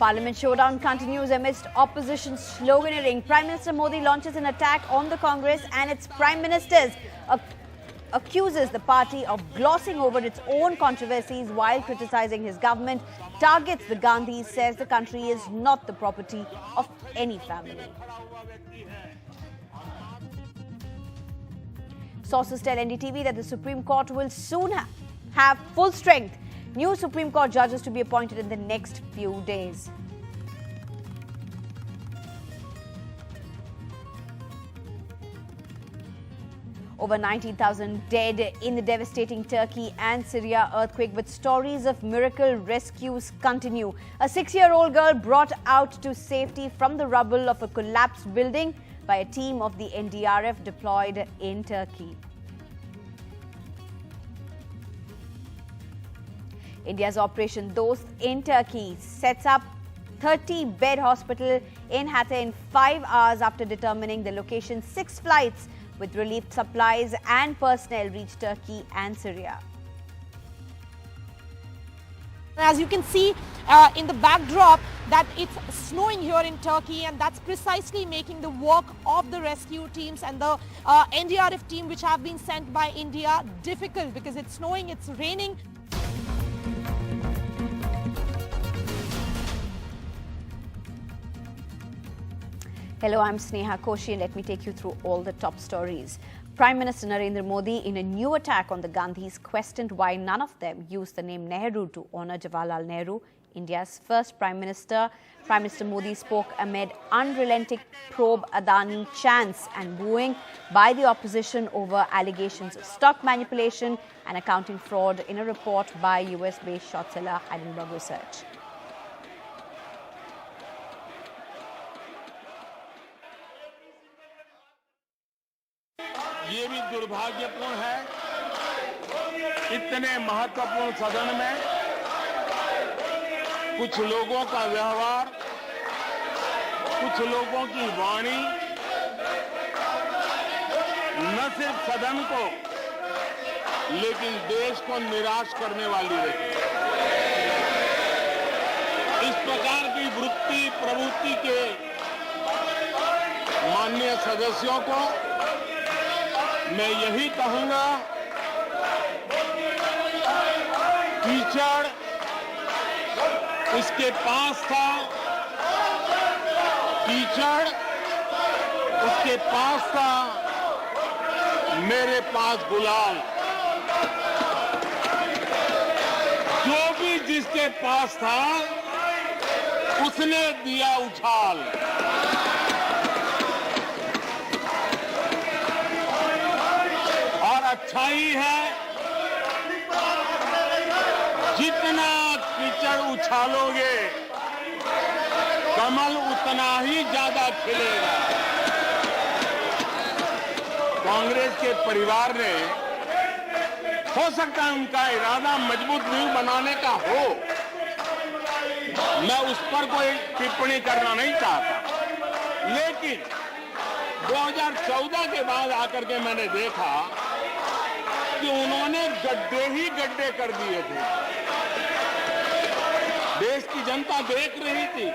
Parliament showdown continues amidst opposition sloganeering. Prime Minister Modi launches an attack on the Congress and its prime ministers, accuses the party of glossing over its own controversies while criticizing his government, targets the Gandhi, says the country is not the property of any family. Sources tell NDTV that the Supreme Court will soon have full strength. New Supreme Court judges to be appointed in the next few days. Over 19,000 dead in the devastating Turkey and Syria earthquake, but stories of miracle rescues continue. A 6-year-old girl brought out to safety from the rubble of a collapsed building by a team of the NDRF deployed in Turkey. India's Operation Dost in Turkey sets up 30-bed hospital in Hatay in 5 hours after determining the location. 6 flights with relief supplies and personnel reached Turkey and Syria. As you can see in the backdrop that it's snowing here in Turkey, and that's precisely making the work of the rescue teams and the NDRF team which have been sent by India difficult because it's snowing, it's raining. Hello, I'm Sneha Koshi and let me take you through all the top stories. Prime Minister Narendra Modi, in a new attack on the Gandhis, questioned why none of them used the name Nehru to honour Jawaharlal Nehru, India's first Prime Minister. Prime Minister Modi spoke amid unrelenting pro-Adani chants and booing by the opposition over allegations of stock manipulation and accounting fraud in a report by US-based short seller Heidelberg Research. ये भी दुर्भाग्यपूर्ण है, इतने महत्वपूर्ण सदन में कुछ लोगों का व्यवहार, कुछ लोगों की वाणी न सिर्फ सदन को लेकिन देश को निराश करने वाली रही। इस प्रकार की वृत्ति प्रवृत्ति के माननीय सदस्यों को मैं यही कहूंगा, कीचड़ उसके पास था, कीचड़ उसके पास था, मेरे पास गुलाल। जो भी जिसके पास था उसने दिया उछाल। अच्छाई है, जितना कीचड़ उछालोगे कमल उतना ही ज्यादा खिलेगा। कांग्रेस के परिवार ने, हो सकता है उनका इरादा मजबूत नींव बनाने का हो, मैं उस पर कोई टिप्पणी करना नहीं चाहता, लेकिन 2014 के बाद आकर के मैंने देखा कि उन्होंने गड्ढे ही गड्ढे कर दिए थे। देश की जनता देख रही थी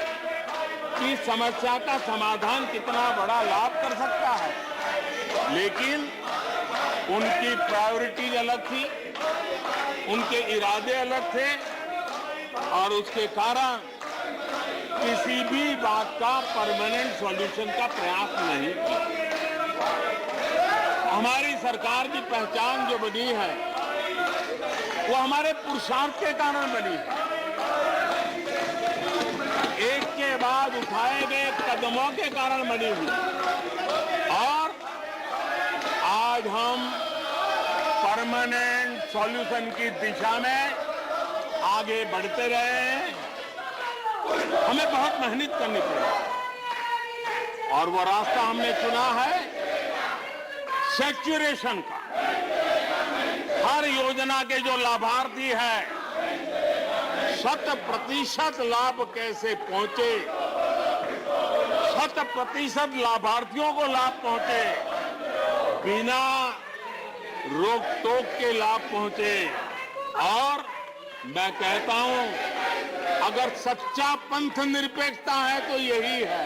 कि समस्या का समाधान कितना बड़ा लाभ कर सकता है, लेकिन उनकी प्रायोरिटीज अलग थी, उनके इरादे अलग थे और उसके कारण किसी भी बात का परमानेंट सॉल्यूशन का प्रयास नहीं किया। हमारी सरकार की पहचान जो बनी है वो हमारे पुरुषार्थ के कारण बनी है, एक के बाद उठाए गए कदमों के कारण बनी हुई, और आज हम परमानेंट सॉल्यूशन की दिशा में आगे बढ़ते रहे हैं। हमें बहुत मेहनत करनी पड़ी और वो रास्ता हमने चुना है सेचुरेशन का। हर योजना के जो लाभार्थी है 100% लाभ कैसे पहुंचे, 100% लाभार्थियों को लाभ पहुंचे, बिना रोक टोक के लाभ पहुंचे। और मैं कहता हूं अगर सच्चा पंथ निरपेक्षता है तो यही है,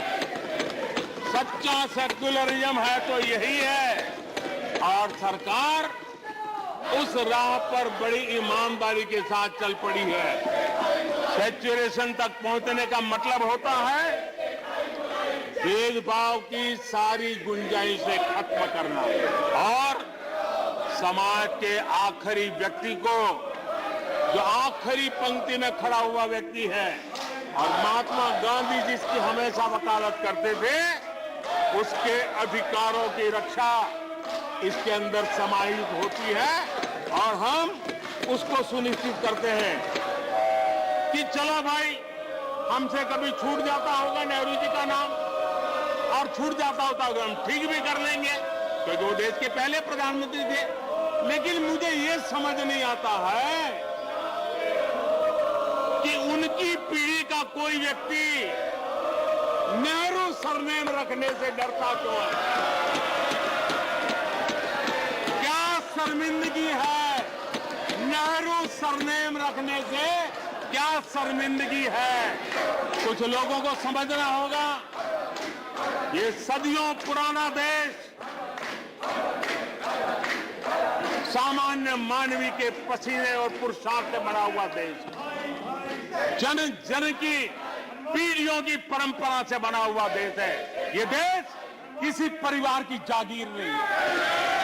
सच्चा सेक्युलरिज्म है तो यही है, और सरकार उस राह पर बड़ी ईमानदारी के साथ चल पड़ी है। सैचुरेशन तक पहुंचने का मतलब होता है भेदभाव की सारी गुंजाइशें खत्म करना और समाज के आखिरी व्यक्ति को, जो आखिरी पंक्ति में खड़ा हुआ व्यक्ति है, और महात्मा गांधी जिसकी हमेशा वकालत करते थे, उसके अधिकारों की रक्षा इसके अंदर समाहित होती है और हम उसको सुनिश्चित करते हैं कि चलो भाई, हमसे कभी छूट जाता होगा नेहरू जी का नाम और छूट जाता होता होगा, हम ठीक भी कर लेंगे क्योंकि वो देश के पहले प्रधानमंत्री थे। लेकिन मुझे ये समझ नहीं आता है कि उनकी पीढ़ी का कोई व्यक्ति नेहरू सरनेम रखने से डरता क्यों है? क्या शर्मिंदगी है नेहरू सरनेम रखने से? क्या शर्मिंदगी है? कुछ लोगों को समझना होगा, ये सदियों पुराना देश सामान्य मानवी के पसीने और पुरुषार्थ से बना हुआ देश, जन जन की पीढ़ियों की परंपरा से बना हुआ देश है। ये देश किसी परिवार की जागीर नहीं है।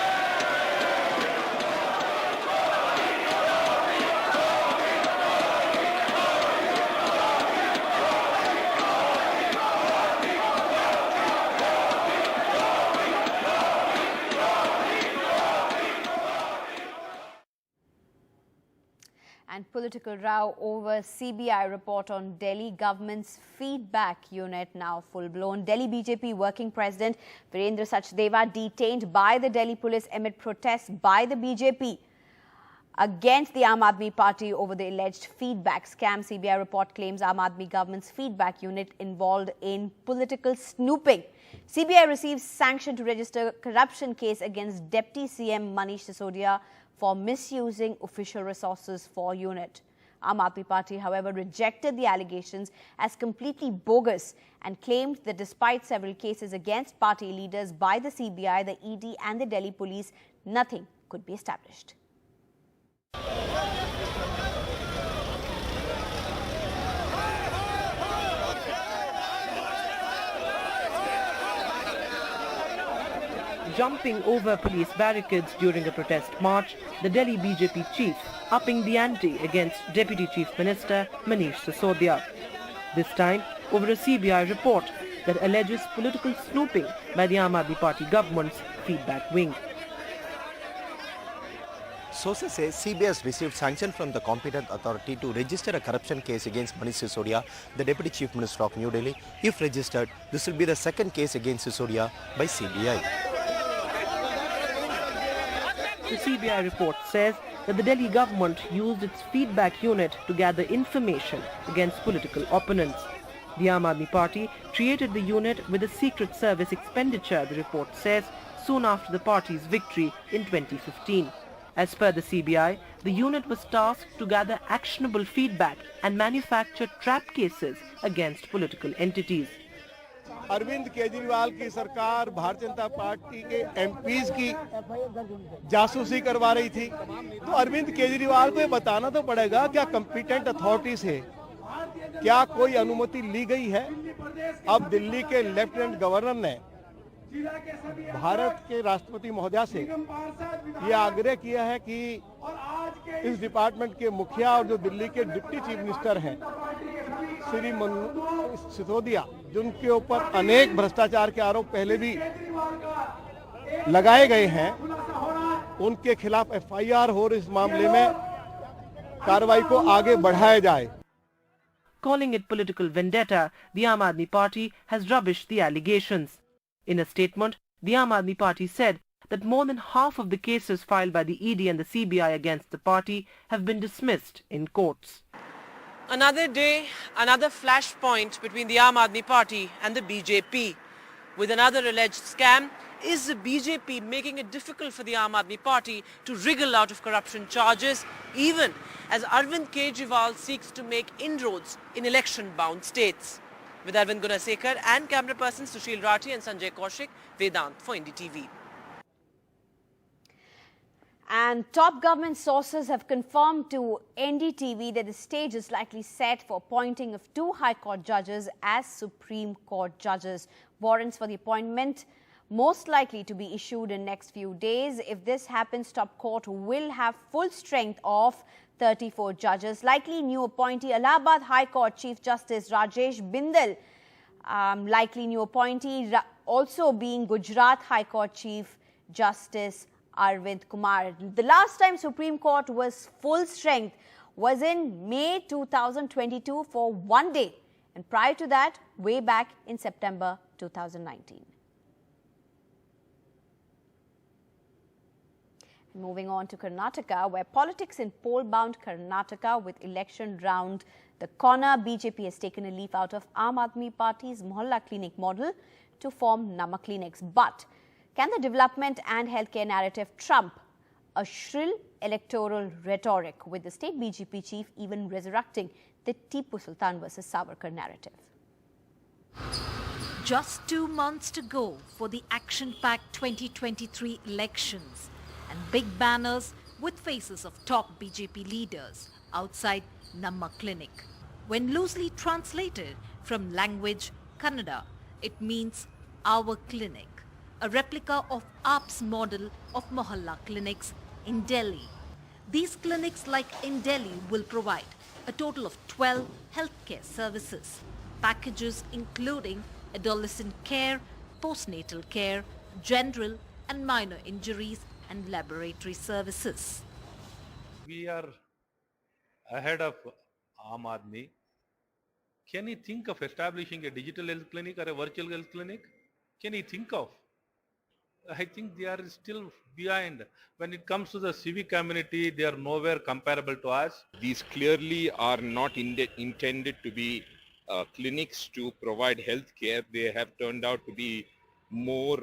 And political row over CBI report on Delhi government's feedback unit now full-blown. Delhi BJP working president Virendra Sachdeva detained by the Delhi police amid protests by the BJP against the Aam Aadmi Party over the alleged feedback scam. CBI report claims Aam Aadmi government's feedback unit involved in political snooping. CBI receives sanction to register corruption case against Deputy CM Manish Sisodia for misusing official resources for unit. Aam Aadmi Party, however, rejected the allegations as completely bogus and claimed that despite several cases against party leaders by the CBI, the ED and the Delhi police, nothing could be established. Jumping over police barricades during a protest march, the Delhi BJP chief upping the ante against Deputy Chief Minister Manish Sisodia. This time over a CBI report that alleges political snooping by the Aam Aadmi Party government's feedback wing. Sources say CBI has received sanction from the competent authority to register a corruption case against Manish Sisodia, the Deputy Chief Minister of New Delhi. If registered, this will be the second case against Sisodia by CBI. The CBI report says that the Delhi government used its feedback unit to gather information against political opponents. The Aam Aadmi Party created the unit with a secret service expenditure, the report says, soon after the party's victory in 2015. As per the CBI, the unit was tasked to gather actionable feedback and manufacture trap cases against political entities. Arvind Kejriwal की सरकार Bharatiya Janata party के MPs की जासूसी करवा रही थी, तो अरविंद केजरीवाल को ये बताना तो पड़ेगा क्या कॉम्पिटेंट अथॉरिटी से क्या कोई अनुमति ली गई है। अब दिल्ली के लेफ्टिनेंट गवर्नर ने भारत के राष्ट्रपति महोदया से ये आग्रह किया है कि इस डिपार्टमेंट के मुखिया और जो दिल्ली के डिप्टी चीफ मिनिस्टर हैं श्री सिसोदिया, जिनके ऊपर अनेक भ्रष्टाचार के आरोप पहले भी लगाए गए हैं, उनके खिलाफ एफआईआर हो इस मामले में कार्रवाई को आगे बढ़ाया जाए. Calling it political vendetta, the Aam Aadmi Party has rubbished the allegations. In a statement, the Aam Aadmi Party said that more than half of the cases filed by the ED and the CBI against the party have been dismissed in courts. Another day, another flashpoint between the Aam Aadmi Party and the BJP. With another alleged scam, is the BJP making it difficult for the Aam Aadmi Party to wriggle out of corruption charges, even as Arvind Kejriwal seeks to make inroads in election-bound states? With Arvind Gunasekar and camera persons Sushil Rathi and Sanjay Kaushik, Vedant for NDTV. And top government sources have confirmed to NDTV that the stage is likely set for appointing of 2 High Court judges as Supreme Court judges. Warrants for the appointment most likely to be issued in next few days. If this happens, top court will have full strength of 34 judges. Likely new appointee Allahabad High Court Chief Justice Rajesh Bindal. Likely new appointee also being Gujarat High Court Chief Justice Arvind Kumar. The last time Supreme Court was full strength was in May 2022 for 1 day, and prior to that, way back in September 2019. Moving on to Karnataka, where politics in poll-bound Karnataka with election round the corner, BJP has taken a leaf out of Aam Aadmi Party's Mohalla Clinic model to form Nama Clinics. But can the development and healthcare narrative trump a shrill electoral rhetoric, with the state BJP chief even resurrecting the Tipu Sultan versus Savarkar narrative? Just 2 months to go for the action-packed 2023 elections, and big banners with faces of top BJP leaders outside Nama Clinic. When loosely translated from language Kannada, it means our clinic, a replica of AAP's model of Mohalla clinics in Delhi. These clinics, like in Delhi, will provide a total of 12 healthcare services, packages including adolescent care, postnatal care, general and minor injuries and laboratory services. We are ahead of Aam Aadmi. Can you think of establishing a digital health clinic or a virtual health clinic? Can you think of? I think they are still behind. When it comes to the civic community, they are nowhere comparable to us. These clearly are not intended to be clinics to provide health care. They have turned out to be more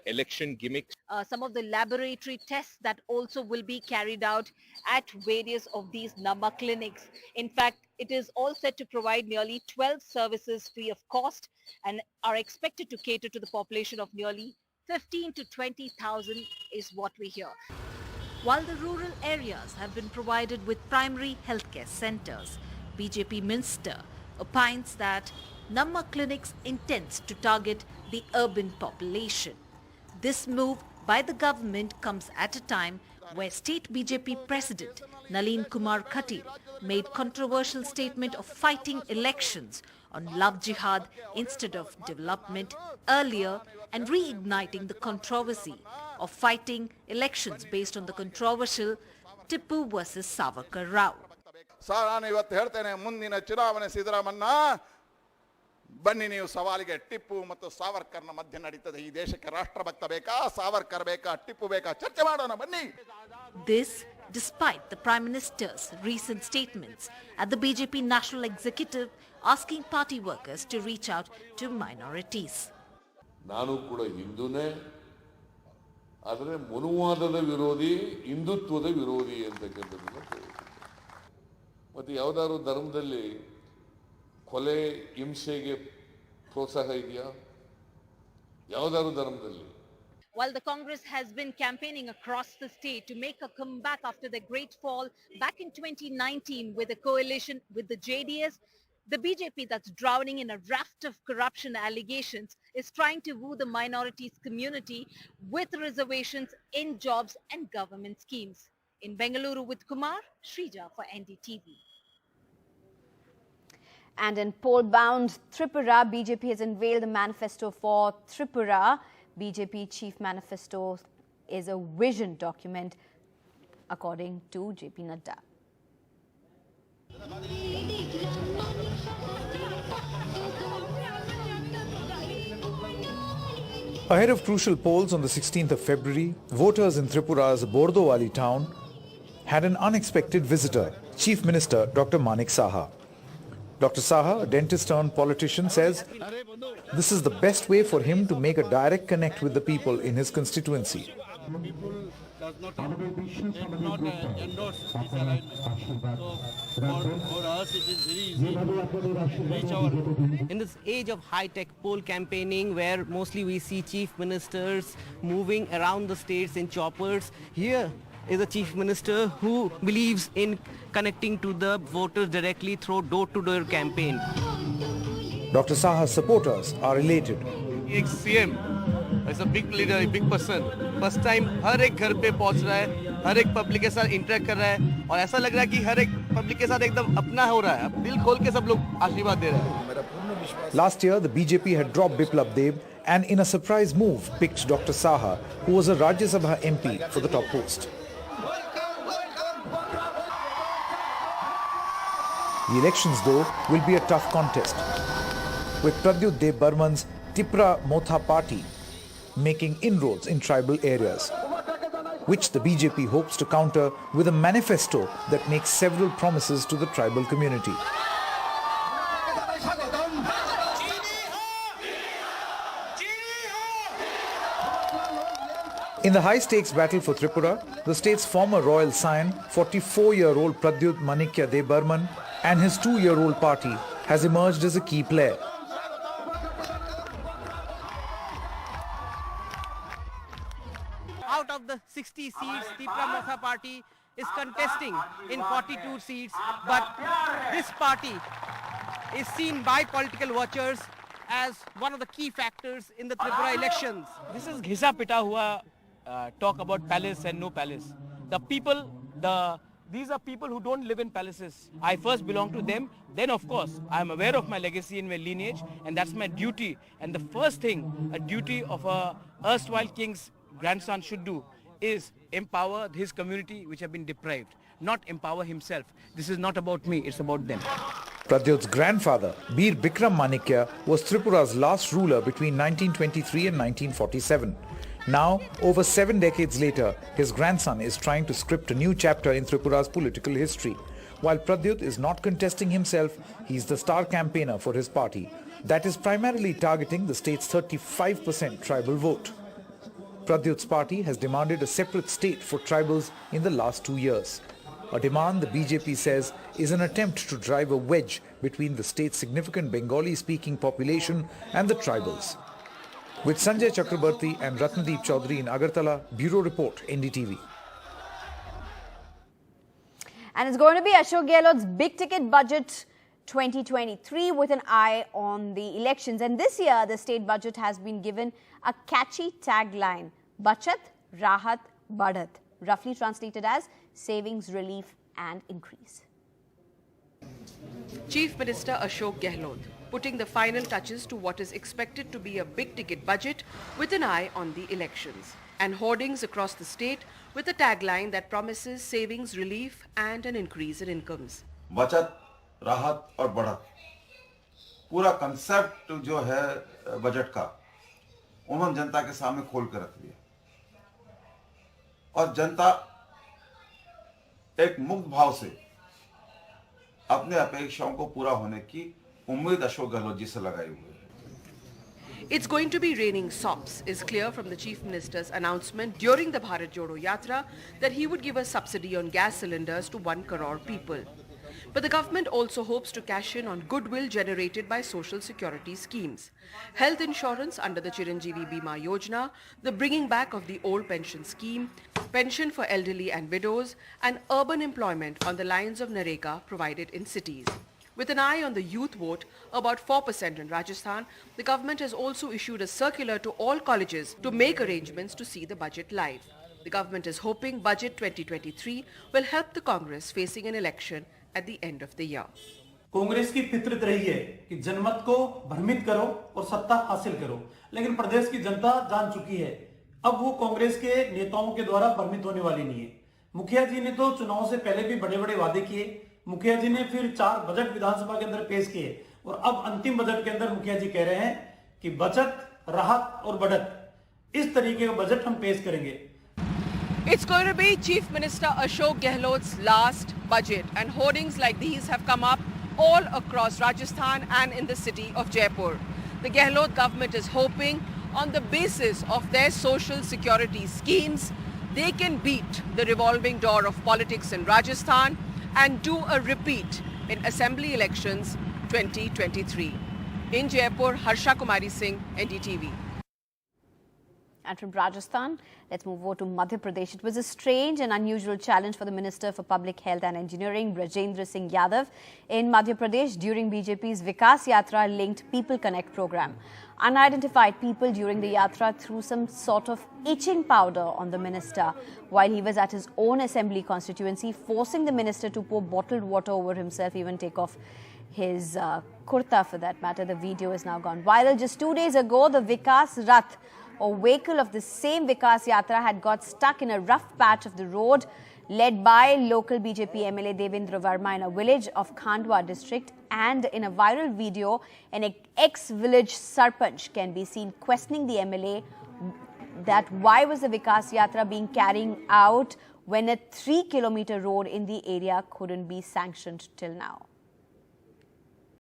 election gimmicks. Some of the laboratory tests that also will be carried out at various of these Nama clinics. In fact, it is all set to provide nearly 12 services free of cost and are expected to cater to the population of nearly 15 to 20,000 is what we hear. While the rural areas have been provided with primary healthcare centers, BJP minister opines that Nama clinics intends to target the urban population. This move by the government comes at a time where state BJP president Nalin Kumar Khatir made controversial statement of fighting elections on love jihad instead of development earlier, and reigniting the controversy of fighting elections based on the controversial Tipu versus Savarkar row. ಬನ್ನಿ ನೀವು ಸವಾಲಿಗೆ ಟಿಪ್ಪು ಮತ್ತು ಸಾವರ್ಕರ್ನ ಮಧ್ಯೆ ನಡೀತದೆ ಈ ದೇಶಕ್ಕೆ ರಾಷ್ಟ್ರಭಕ್ತ ಬೇಕಾ ಸಾವರ್ಕರ್ ಬೇಕಾ ಟಿಪ್ಪು ಬೇಕಾ ಚರ್ಚೆ ಮಾಡೋಣ ಬನ್ನಿ. This despite the Prime Minister's recent statements at the BJP National Executive asking party workers to reach out to minorities. ನಾನು ಕೂಡ ಹಿಂದೂನೇ, ಆದರೆ ಮನುವಾದದ ವಿರೋಧಿ, ಹಿಂದುತ್ವದ ವಿರೋಧಿ ಅಂತಕ್ಕಂಥದ್ದನ್ನು ಮತ್ತೆ ಯಾವುದಾದ್ರು ಧರ್ಮದಲ್ಲಿ ಕೊಲೆ ಹಿಂಸೆಗೆ ಪ್ರೋತ್ಸಾಹ ಇದೆಯಾ? ಯಾವುದಾದ್ರು ಧರ್ಮದಲ್ಲಿ? While the Congress has been campaigning across the state to make a comeback after the great fall back in 2019 with a coalition with the JDS, the BJP that's drowning in a raft of corruption allegations is trying to woo the minorities community with reservations in jobs and government schemes. In Bengaluru with Kumar, Shrija for NDTV. And in poll-bound Tripura, BJP has unveiled the manifesto for Tripura. BJP chief manifesto is a vision document, according to JP Nadda. Ahead of crucial polls on the 16th of February, voters in Tripura's Bordowali town had an unexpected visitor, Chief Minister Dr. Manik Saha. Dr. Saha, a dentist-turned-politician, says this is the best way for him to make a direct connect with the people in his constituency. People does not endorse this alignment. So for us it is very easy to reach our goal. In this age of high-tech poll campaigning where mostly we see chief ministers moving around the states in choppers, here is a chief minister who believes in connecting to the voters directly through door-to-door campaign. Dr. Saha's supporters are elated. CM is a big leader, a big person. First time हर एक घर पे पहुंच रहा है, हर एक public के साथ interact कर रहा है और ऐसा लग रहा है कि हर एक पब्लिक के साथ एकदम अपना हो रहा है. अब दिल खोल के सब लोग आशीर्वाद दे रहे हैं. Last year, the BJP had dropped Biplab Deb and in a surprise move picked Dr. Saha, who was a Rajya Sabha MP, for the top post. The elections, though, will be a tough contest, with Pradyut Dev Burman's Tripura Motha party making inroads in tribal areas, which the BJP hopes to counter with a manifesto that makes several promises to the tribal community. In the high-stakes battle for Tripura, the state's former royal scion, 44-year-old Pradyut Manikya Dev Burman, and his 2-year-old party has emerged as a key player. Out of the 60 seats, Tripura Motha party is contesting in 42 seats, but this party is seen by political watchers as one of the key factors in the Tripura elections. This is घिसा पिटा हुआ talk about palace and no palace. These are people who don't live in palaces. I first belong to them. Then, of course, I am aware of my legacy and my lineage, and that's my duty. And the first thing, a duty of a erstwhile king's grandson should do is empower his community which have been deprived, not empower himself. This is not about me, it's about them. Pradyut's grandfather, Bir Bikram Manikya, was Tripura's last ruler between 1923 and 1947. Now, over 7 decades later, his grandson is trying to script a new chapter in Tripura's political history. While Pradyut is not contesting himself, he is the star campaigner for his party. That is primarily targeting the state's 35% tribal vote. Pradyut's party has demanded a separate state for tribals in the last 2 years. A demand the BJP says is an attempt to drive a wedge between the state's significant Bengali-speaking population and the tribals. With Sanjay Chakrabarti and Ratnadeep Chaudhary in Agartala, Bureau Report, NDTV. And it's going to be Ashok Gehlot's big ticket budget 2023 with an eye on the elections. And this year, the state budget has been given a catchy tagline, Bachat, Rahat, Badhat, roughly translated as savings, relief and increase. Chief Minister Ashok Gehlot putting the final touches to what is expected to be a big-ticket budget with an eye on the elections, and hoardings across the state with a tagline that promises savings, relief and an increase in incomes. बचत, राहत और बढ़त, पूरा concept जो है budget का उन्होंने जनता के सामने खोल कर रख दिया और जनता एक मुक्त भाव से अपने अपेक्षाओं को पूरा होने की उम्मीद अशोक गहलोत जी से लगाई हुई है. It's going to be raining sops is clear from the Chief Minister's announcement during the Bharat Jodo Yatra that he would give a subsidy on gas cylinders to 1 crore people. But the government also hopes to cash in on goodwill generated by social security schemes. Health insurance under the Chiranjeevi Bima Yojana, the bringing back of the old pension scheme, pension for elderly and widows, and urban employment on the lines of Nareka provided in cities. With an eye on the youth vote, about 4% in Rajasthan, the government has also issued a circular to all colleges to make arrangements to see the budget live. The government is hoping Budget 2023 will help the Congress facing an election at the end of the year. Congress की फितरत रही है कि जनमत को भ्रमित करो और सत्ता हासिल करो, लेकिन प्रदेश की जनता जान चुकी है अब वो कांग्रेस के नेताओं के द्वारा भ्रमित होने वाली नहीं है. मुखिया जी ने तो चुनाव से पहले भी बड़े-बड़े वादे किए, मुखिया जी ने फिर 4 बजट विधानसभा के अंदर पेश किए और अब अंतिम बजट के अंदर मुखिया जी कह रहे हैं कि बचत, राहत और बढ़त इस तरीके का बजट हम पेश करेंगे. It's going to be Chief Minister Ashok Gehlot's last budget, and hoardings like these have come up all across Rajasthan and in the city of Jaipur. The Gehlot government is hoping on the basis of their social security schemes, they can beat the revolving door of politics in Rajasthan and do a repeat in assembly elections 2023. In Jaipur, Harsha Kumari Singh, NDTV. And from Rajasthan, let's move over to Madhya Pradesh. It was a strange and unusual challenge for the Minister for Public Health and Engineering, Brajendra Singh Yadav, in Madhya Pradesh during BJP's Vikas Yatra-linked People Connect program. Unidentified people during the Yatra threw some sort of itching powder on the minister while he was at his own assembly constituency, forcing the minister to pour bottled water over himself, even take off his kurta for that matter. The video is now gone viral. Just 2 days ago, the Vikas Rath, or vehicle of the same Vikas Yatra, had got stuck in a rough patch of the road led by local BJP MLA Devendra Verma in a village of Khandwa district. And in a viral video, an ex-village Sarpanch can be seen questioning the MLA that why was the Vikas Yatra being carried out when a 3-kilometer road in the area couldn't be sanctioned till now.